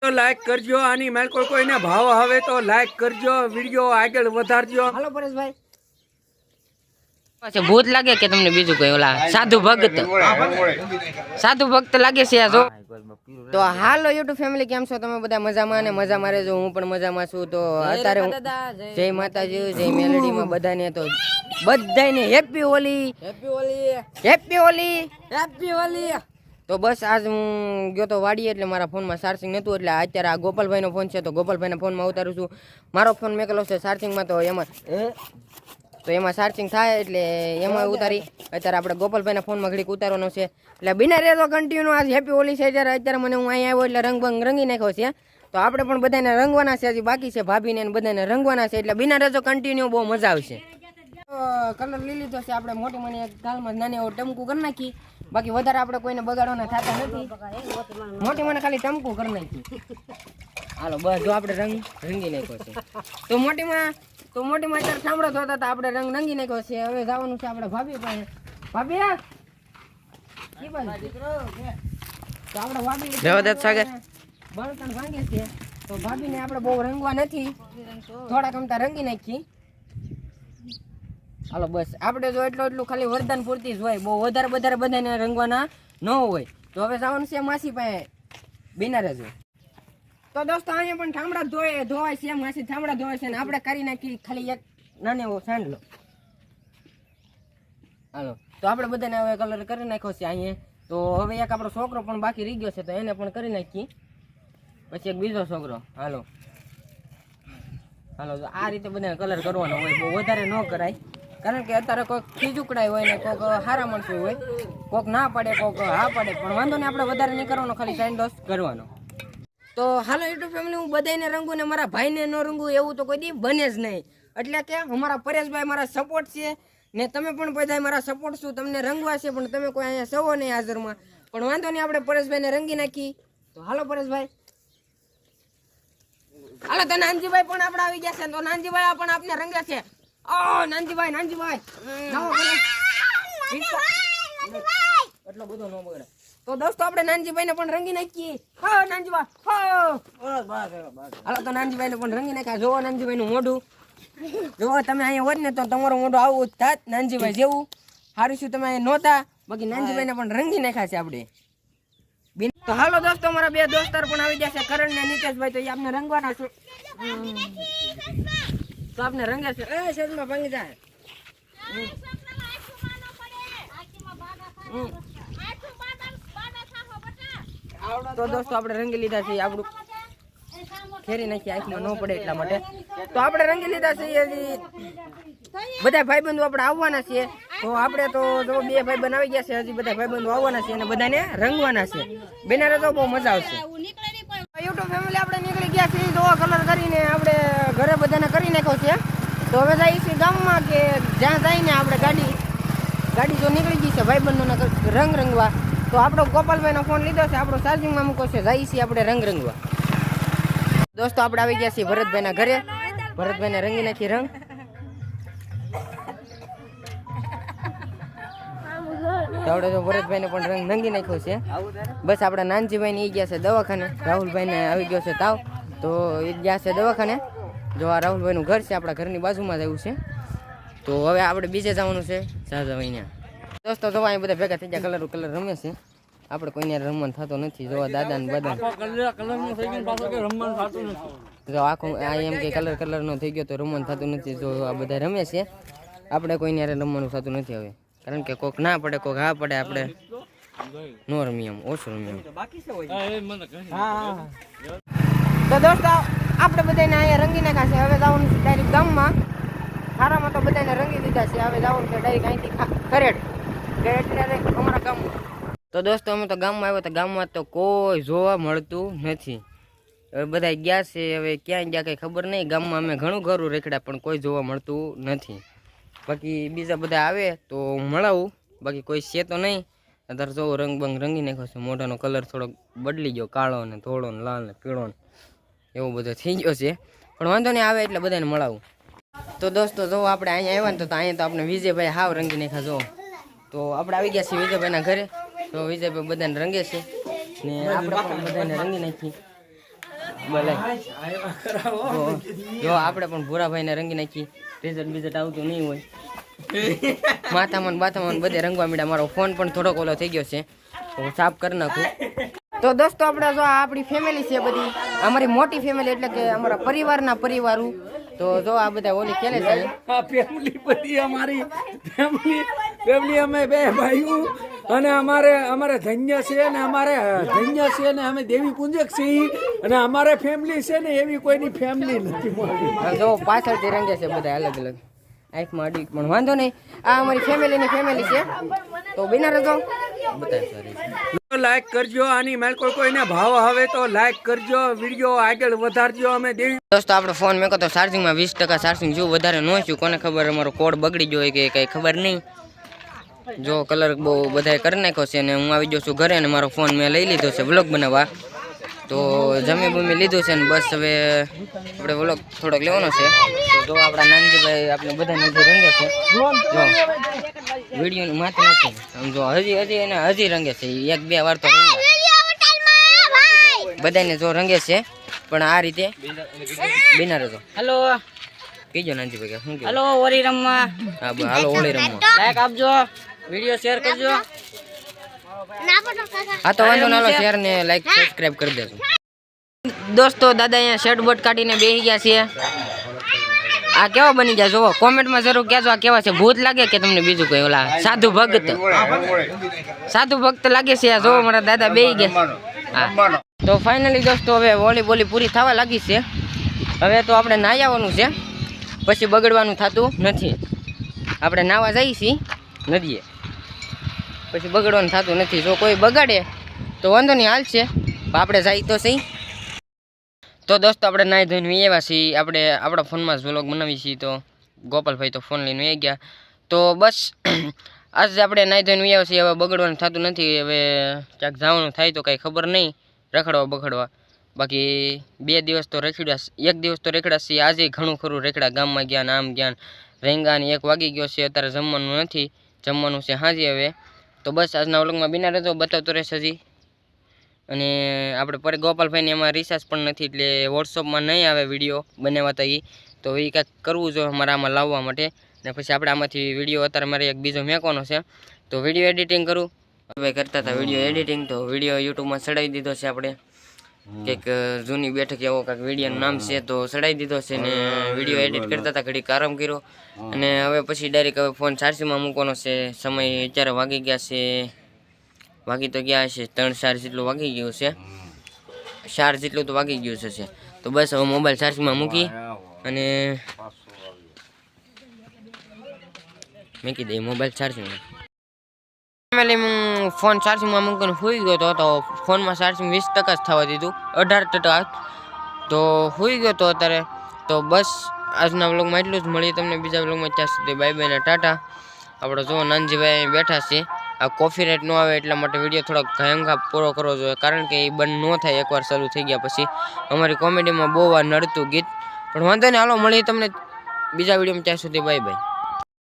તો લાઈક કરજો આની મેલ કોઈને ભાવ આવે તો લાઈક કરજો, વિડિયો આગળ વધારજો. હાલો પરેશભાઈ. પાછો ભૂત લાગે કે તમને બીજું કોઈ ઓલા સાધુ ભક્ત લાગે છે આ જો. તો હાલો યુટ્યુબ ફેમિલી, કેમ છો તમે બધા? મજામાં ને મજામાં રહેજો, હું પણ મજામાં છું. તો અત્યારે જય માતાજી, જય મેલડીમાં બધાને, તો બધાને happy Holi, happy Holi, happy Holi, happy Holi. તો બસ આજ હું ગયો તો વાડી, એટલે મારા ફોનમાં ચાર્જિંગ નહોતું, એટલે અત્યારે આ ગોપાલભાઈનો ફોન છે તો ગોપાલભાઈના ફોનમાં ઉતારું છું. મારો ફોન મેકેલો છે ચાર્જિંગમાં, તો એમાં ચાર્જિંગ થાય એટલે એમાં ઉતારી અત્યારે આપણે ગોપાલભાઈના ફોનમાં ઘડીક ઉતારવાનો છે. એટલે બિના રહેતો કન્ટિન્યુ આજ હેપી હોલી છે. અત્યારે મને હું અહીંયા આવ્યો એટલે રંગ રંગી નાખ્યો છે. તો આપણે પણ બધાને રંગવાના છે, હજી બાકી છે ભાભીને બધાને રંગવાના છે. એટલે બિના રહેતો કન્ટિન્યુ બહુ મજા આવશે. કલર લઈ લીધો છે આપણે, મોટી મને એક ગાલમાં નાની એવો ટમકું કરી નાખી. બાકી વધારે આપણે કોઈને બગાડવાના થતા નથી, મોટી મને ખાલી ટમકું કરી નાખી. હાલો બસ જો આપણે રંગ રંગી નાખ્યો છે. તો મોટીમાં અત્યારે સાંભળો થતા હતા, આપણે રંગ રંગી નાખ્યો છે. હવે જવાનું છે આપણે ભાભી પાસે. ભાભી તો આપણે ભાભી બળતણ ભાંગે છે, તો ભાભીને આપણે બહુ રંગવા નથી, થોડાક અમતા રંગી નાખી. હાલો બસ આપણે જો એટલું ખાલી વરદાન પૂરતી જ હોય, બહુ વધારે બધાને રંગવાના ન હોય. તો હવે જવાનું છે માસી પાસે, બિના રહેજો. તો દોસ્તો અહીંયા પણ ઠામડા ધોવાય છે, માસી ઠામડા ધોવાય છે, ને આપણે કરી નાખી ખાલી એક નાનો એવો સાંડલો. હાલો તો આપણે બધાને હવે કલર કરી નાખ્યો છે અહીંયા. તો હવે એક આપણો છોકરો પણ બાકી રહી ગયો છે, તો એને પણ કરી નાખી. પછી એક બીજો છોકરો. હાલો આ રીતે બધાને કલર કરવાનો હોય, બહુ વધારે ન કરાય, કારણ કે અત્યારે કોઈક ખીજુકડાય હોય ને કોઈક હારા માણસો હોય, કોઈક ના પાડે, કોઈક હા પાડે, પણ વાંધો ને આપણે વધારે નહીં કરવાનો, ખાલી સાઈન દોસ્ત કરવાનો. તો હાલો યુટ્યુબ ફેમિલી, હું બધાને રંગું ને મારા ભાઈને ન રંગું એવું તો કોઈ દી બને જ નહીં. એટલે કે અમારા પરેશભાઈ મારા સપોર્ટ છે, ને તમે પણ બધા મારા સપોર્ટ છું. તમને રંગવા છે પણ તમે કોઈ અહીંયા સવો નહીં હાજરમાં, પણ વાંધો નહીં, આપણે પરેશભાઈને રંગી નાખી. તો હાલો પરેશભાઈ. હાલો તો નાનજીભાઈ પણ આપણે આવી ગયા છે, તો નાનજીભાઈ પણ આપને રંગે છે. નાનજીભાઈ એટલો બધો ન બગડે. તો દોસ્તો આપણે નાનજીભાઈ ને પણ રંગી નાખીએ. હાલો તો નાનજીભાઈ ને પણ રંગી નાખ્યા. જોવો નાનજીભાઈ નું મોઢું, જોવો તમે અહીંયા હોત ને તો તમારું મોઢું આવું જ થાત નાનજીભાઈ જેવું. સારું શું તમે અહીંયા નહોતા, બાકી નાનજીભાઈ ને પણ રંગી નાખ્યા છે આપણે. તો હાલો દોસ્તો, મારા બે દોસ્તાર પણ આવી ગયા છે, કરણ ને નિકેશભાઈ. તો એ આપને રંગવાના છે, તો આપને રંગે છે. શેરમાં ભાંગી જાય. તો દોસ્તો આપણે રંગી લીધા છે, આપણું ખેરી નાખી આંખમાં ન પડે એટલા માટે. તો આપણે રંગી લીધા છે. હજી બધા ભાઈબંધો આપણે આવવાના છે, તો આપણે તો જો બે ભાઈબંધ આવી ગયા છે, હજી બધા ભાઈબંધો આવવાના છે અને બધાને રંગવાના છે. બેનારે તો બહુ મજા આવશે. યુટ્યુબ ફેમિલી આપણે નીકળી ગયા છીએ, તો કલર કરીને આપણે ઘરે બધાને કરી નાખ્યો છે. તો હવે જઈએ છીએ ગામમાં, કે જ્યાં જઈને આપણે ગાડી જો નીકળી ગઈ છે ભાઈબંધોને રંગ રંગવા. તો આપણો ગોપાલભાઈનો ફોન લીધો છે, આપણો ચાર્જિંગમાં મૂકો છે, જઈએ છીએ આપણે રંગ રંગવા. દોસ્તો આપણે આવી ગયા છીએ ભરતભાઈના ઘરે, ભરતભાઈને રંગી નાખી રંગ. આપણે તો ભરતભાઈને પણ રંગ રંગી નાખ્યો છે. બસ આપણા નાનજીભાઈને એ ગયા છે દવાખાને, રાહુલભાઈને આવી ગયો છે તાવ, તો એ ગયા છે દવાખાને. જો આ રાહુલભાઈનું ઘર છે, આપણા ઘરની બાજુમાં જ આવ્યું છે. તો હવે આપણે બીજે જવાનું છે સાજાભાઈ. દોસ્તો જો અહીં બધા ભેગા થઈ ગયા, કલર રમે છે. આપણે કોઈને રમવાનું થતું નથી. જોવા દાદા ને બધા જો આખું આ એમ કે કલર નો થઈ ગયો તો રમવાનું થતું નથી. જો આ બધા રમે છે, આપણે કોઈને રમવાનું થતું નથી હવે, કારણ કે કોક ના પડે, કોક હા પડે, આપણે નો રમીએ, ઓછું રમીએ. તો દોસ્તો આપણે બધાને અહીંયા રંગી નાખ્યા છે. હવે જવાનું છે ડાયરેક્ટ ગામમાં. ખારામાં તો બધાને રંગી દીધા છે, હવે જવાનું છે ડાયરેક્ટ અહીંથી ખરેડ અમારા ગામમાં. તો દોસ્તો અમે તો ગામમાં આવ્યા, તો ગામમાં તો કોઈ જોવા મળતું નથી. હવે બધા ગયા છે, હવે ક્યાં ગયા કંઈ ખબર નહીં. ગામમાં અમે ઘણું ઘરું રેખડ્યા પણ કોઈ જોવા મળતું નથી. બાકી બીજા બધા આવે તો મળાવું, બાકી કોઈ છે તો નહીં. અત્યારે જો રંગ બંગ રંગી નાખ્યો છે, મોઢાનો કલર થોડોક બદલી ગયો, કાળો ને ધોળો ને લાલ ને પીળો ને એવો બધો થઈ ગયો છે. પણ વાંધો નહીં, આવે એટલે બધાને મળાવું. તો દોસ્તો જો આપણે અહીંયા આવ્યા ને, તો અહીંયા તો આપણે વિજયભાઈ હાવ રંગી નાખ્યા. જો તો આપણે આવી ગયા છીએ વિજયભાઈના ઘરે. તો વિજયભાઈ બધાને રંગે છે ને આપણે પણ બધાને રંગી નાખી. ભલે જો આપણે પણ ભૂરાભાઈને રંગી નાખી રિઝલ્ટ બીઝલ્ટ આવતું નહીં હોય માથામાં ને બાથામાં બધે રંગવા મીડા. મારો ફોન પણ થોડોક ઓલો થઈ ગયો છે તો હું સાફ કરી નાખું. તો દોસ્તો આપણે જો આ આપણી ફેમિલી છે બધી અમારી મોટી ફેમિલી એટલે કે અમારા પરિવારના પરિવારું. તો જો આ બધા ઓલી ખેલે છે આ ફેમિલી બધી અમારી ફેમિલી અમે બે ભાઈઓ અને અમારે ધન્ય છે ને અમારે ધન્ય છે ને અમે દેવી પૂજક છીએ અને અમારે ફેમિલી છે ને એવી કોઈની ફેમિલી નથી મારી. જો પાછળથી રંગે છે બધા અલગ અલગ આંખમાં અડી પણ વાંધો નહીં. આ અમારી ફેમિલી છે તો બિના રહેજો બતાય લાઈક કરજો. આની મેલ કોઈને ભાવ આવે તો લાઈક કરજો, વિડીયો આગળ વધારજો. અમે દેવી દોસ્તો આપણો ફોન મેં કહો તો ચાર્જિંગમાં 20% ચાર્જિંગ જેવું વધારે ન છું. કોને ખબર અમારો કોડ બગડી ગયો હોય કે કઈ ખબર નહીં. જો કલર બહુ બધાએ કરી નાખ્યો છે અને હું આવી ગયો છું ઘરે અને મારો ફોન મેં લઈ લીધો છે વ્લોગ બનાવવા. તો જમી બમી લીધું છે ને બસ હવે આપણે વ્લોગ થોડોક લેવાનો છે. તો જો આપણા નાનજીભાઈ આપણે બધાને હજી રંગે છે. જો વિડીયોની માથે નથી આમ જો હજી એને હજી રંગે છે. 1-2 વાર તો બધાને જો રંગે છે પણ આ રીતે બિના રહેજો. હેલો કીજો નાનજીભાઈ શું હેલો ઓરી રમવા. હા હાલો હોળી રમવા. લાઈક આપજો, વિડીયો શેર કરજો. હા તો વાંધો ના શેર ને લાઈક સબસ્ક્રાઇબ કરી દેજો. દોસ્તો દાદા અહીંયા શર્ટ બોટ કાઢીને બેસી ગયા છે. આ કેવા બની ગયા જોવો કોમેન્ટમાં જરૂર કહેજો આ કેવા છે. ભૂત લાગે કે તમને બીજું કોઈ ઓલા સાધુ ભક્ત લાગે છે. આ જોવો મારા દાદા બેસી ગયા. હા તો ફાઇનલી દોસ્તો હવે વોલી બોલી પૂરી થવા લાગી છે. હવે તો આપણે નાહી આવવાનું છે પછી બગડવાનું થતું નથી. આપણે નાહવા જઈએ છીએ નદીએ પછી બગડવાનું થતું નથી. જો કોઈ બગાડે તો વાંધો નહીં હાલશે પણ આપણે જાય તો સહી. તો દોસ્તો આપણે નાહી ધોઈને આવ્યા છીએ. આપણે આપણા ફોનમાં જ વ્લોગ બનાવીએ છીએ. તો ગોપાલભાઈ તો ફોન લઈને આવી ગયા. તો બસ આજે આપણે નાહી ધોઈને આવ્યા છીએ. હવે બગડવાનું થતું નથી. હવે ક્યાંક જવાનું થાય તો કાંઈ ખબર નહીં રખડવા બખડવા. બાકી 2 દિવસ તો રેખડ્યા, 1 દિવસ તો રેખડા છીએ. આજે ઘણું ખરું રેખડા ગામમાં ગયા ને આમ ગયા રેંગા ને 1 વાગી ગયો છે. અત્યારે જમવાનું નથી, જમવાનું છે હાજી. હવે તો બસ આજના વ્લોગમાં બિના રહેજો, બતાવતો રહેશે હજી. અને આપણે ગોપાલભાઈને એમાં રિચાર્જ પણ નથી એટલે વોટ્સઅપમાં નહીં આવે વિડીયો બનાવતા એ. તો એ કાંઈક કરવું જોઈએ મારે આમાં લાવવા માટે. ને પછી આપણે આમાંથી વિડીયો અત્યારે મારે એક બીજો મેકવાનો છે તો વિડીયો એડિટિંગ કરું. હવે કરતા હતા વિડીયો એડિટિંગ તો વિડીયો યુટ્યુબમાં ચડાવી દીધો છે. આપણે કંઈક જૂની બેઠક એવો કાંઈક વિડીયોનું નામ છે તો ચડાવી દીધો છે ને વિડીયો એડિટ કરતા હતા ઘડીક આરામ કર્યો અને હવે પછી ડાયરેક્ટ હવે ફોન ચાર્જિંગમાં મૂકવાનો છે. સમય અત્યારે વાગી ગયા છે, વાગી તો ગયા છે 3-4 જેટલું વાગી ગયું છે, 4 જેટલું તો વાગી ગયું છે. તો બસ હવે મોબાઈલ ચાર્જિંગમાં મૂકી અને મૂકી દઈએ મોબાઈલ ચાર્જિંગમાં. ફેમિલી હું ફોન ચાર્જિંગમાં મૂકીને સૂઈ ગયો તો ફોનમાં ચાર્જિંગ 20% જ થવા દીધું, 18% તો સૂઈ ગયો તો અત્યારે. તો બસ આજના વ્લોગમાં એટલું જ. મળીએ તમને બીજા વ્લોગમાં. ત્યાં સુધી બાય બાય ને ટાટા. આપણે જો નાનજીભાઈ બેઠા છે. આ કોફી રેટ ન આવે એટલા માટે વિડીયો થોડોક ઘાયંઘા પૂરો કરવો જોઈએ કારણ કે એ બંધ ન થાય એકવાર ચાલુ થઈ ગયા પછી. અમારી કોમેડીમાં બહુ વાર નડતું ગીત પણ વાંધો નહીં. હાલો મળીએ તમને બીજા વિડીયોમાં. ત્યાં સુધી બાય બાય.